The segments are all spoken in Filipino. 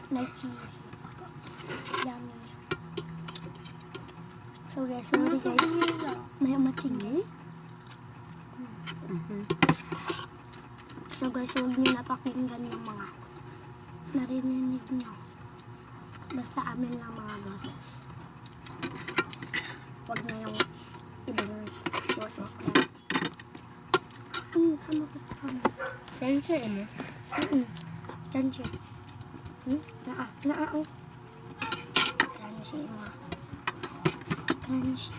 na cheese. Yummy. So guys, sorry guys. May matching guys. So guys, huwag niyo napakinggan yung mga narinig niyo. Basta amin lang mga boses. Huwag na yung ibang boses ka. Sama ko sa kami. Crunchy ano? Crunchy. Naa. Crunchy mo. Crunchy.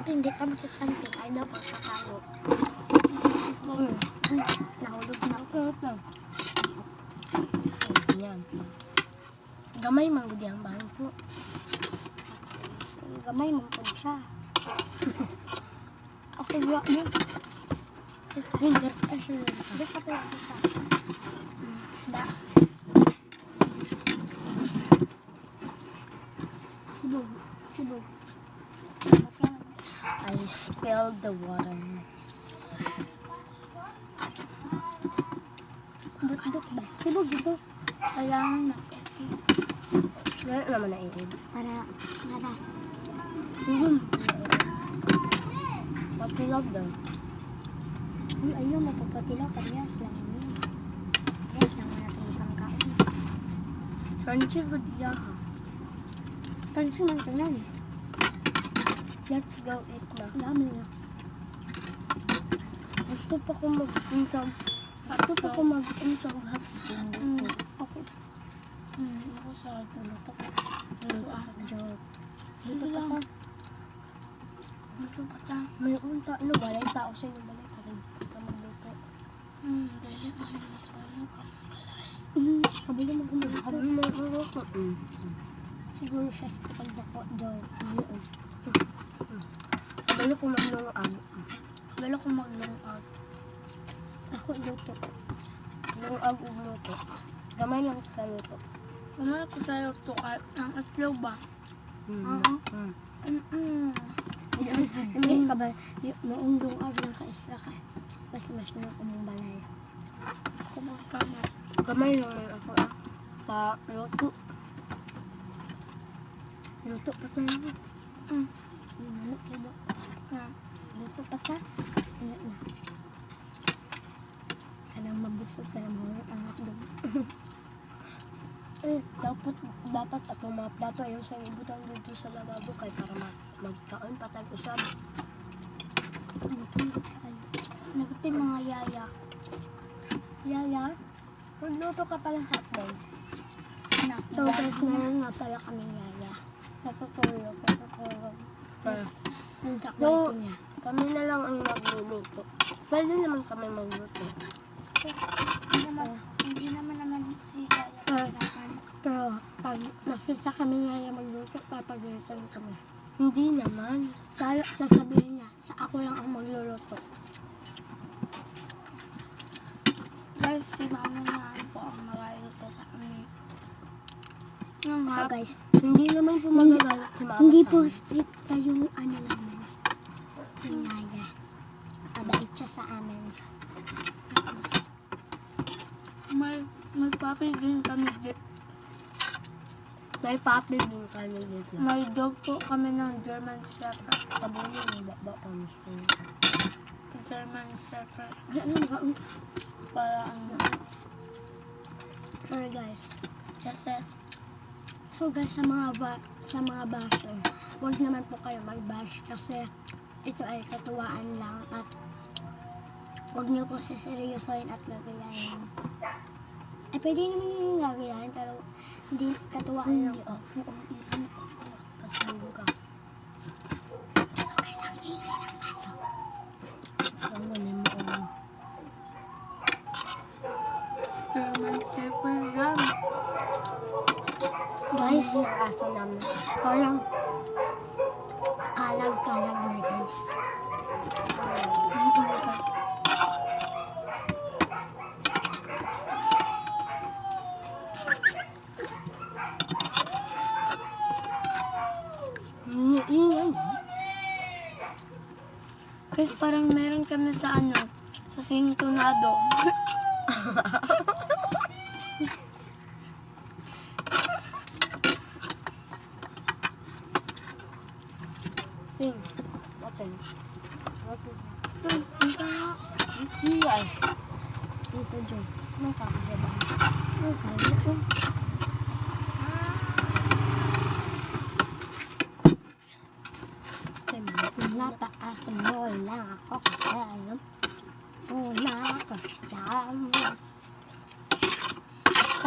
Hindi ka masakante. Ay daw pang kakalo. Nahulog na ako. Yan. Gamay manggod yung bahan po. So, gamay mong po siya. Okay, wak mo. Hinder ka siya. Hindi ka pala siya. Da. Sibog. I spilled the water. Duk ba? Sibog dito. Kailangan na. Wala naman na iib. Para. Patilag daw. Uy, ayaw mapapatilaw. Parehas lang yun. Parehas lang na itong pangkain. Crunchy good yaha. Pansi man ito nan. Let's go eat na. Dami na. Gusto pa ko mag-unsag. Gusto pa ko mag-unsag hapon. Ako. Ako sa luto. Joke. Luto pa ta. Luto pa ta. May unta. Ano, balay pa ako sa inyo. Balay pa rin. Ka magluto. Dali pa rin. Mas wala ka. Kabili mo gumuluto. Kami magluto. Siguro chef kapag dako. Joke. Kabalo ko maglungan. Kabalo ko maglungan. Ako luto. Lungag ug luto. Gamay lang sa luto. Gamay ko sa luto kahit ang atlaw ba? Oo. Hindi ka ba? Maundong ag ng kaisla ka. Basta mas nung kumong balay. Kumakamat. Gamay lang ako sa luto. Luto pa ka lang. Luto pa ka. Ano na. Kanang mabusog ka na mahulog ang hotdog. Dapat ato mga plato ayaw sa ibutang dito sa lababo kay para magkaon patag usab. Nagupin mga yaya. Yaya, magluto ka pala ng hotdog. So guys, meron nga pala kami yaya. Natutulog. Ang sakit niya. Kami na lang ang magluluto. Pwede naman kami magluto. Hindi naman si Yaya kailangan. Pero pag nakita kami yaya magluto, papagalitan kami. Hindi naman. Sasabihin niya, sa ako lang ang magluluto. Guys, si Mama na po ang magaluto sa amin. So guys, Hindi naman po magagalit si mama hindi sa po amin. strict yung ano naman. Yung yaya. Mabait siya sa amin. Magpapi din kami dito. May papi din kami dito. May dog po kami ng German Shepherd. Tabunin yung baba pa gusto niya. German Shepherd. Ano Para ano. Or guys, Kasi so guys, sa mga basher, huwag naman po kayo mag-bash kasi ito ay katuwaan lang at huwag niyo po siseryosohin at gagayahin. Eh, pwede naman yung gagayahin pero hindi katuwaan lang po. Pasulong ka. So guys, ang ingay ng aso. Ang ganin mo ulo. German Shepherd lang. Guys, Yung aso namin. parang kalag-kalag na guys. Ingay. Kasi parang meron kami sa ano, sa Sintonado.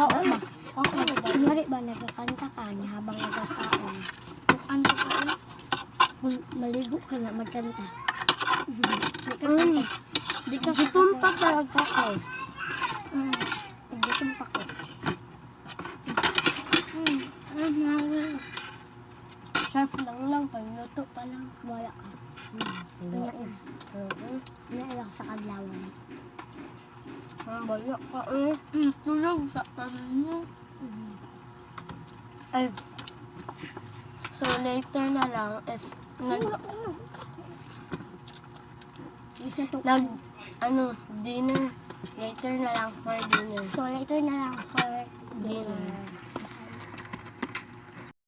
ba? Okay ba? Kunwari ba nagkakanta ka na habang nagkakaon? Ano pa rin? Kung maligo ka na, magkanta. Di ka kanta. Di ka Gutom pa talaga ko. Gutom pa ko. Chef lang, pagluto pa lang. Wala ka. Wala na. Wala ka sa kadlawan. Ang bala ka eh. Tulog sa pamilya. Ay. So later na lang is dinner. Later na lang for dinner. So later na lang for dinner. Dinner.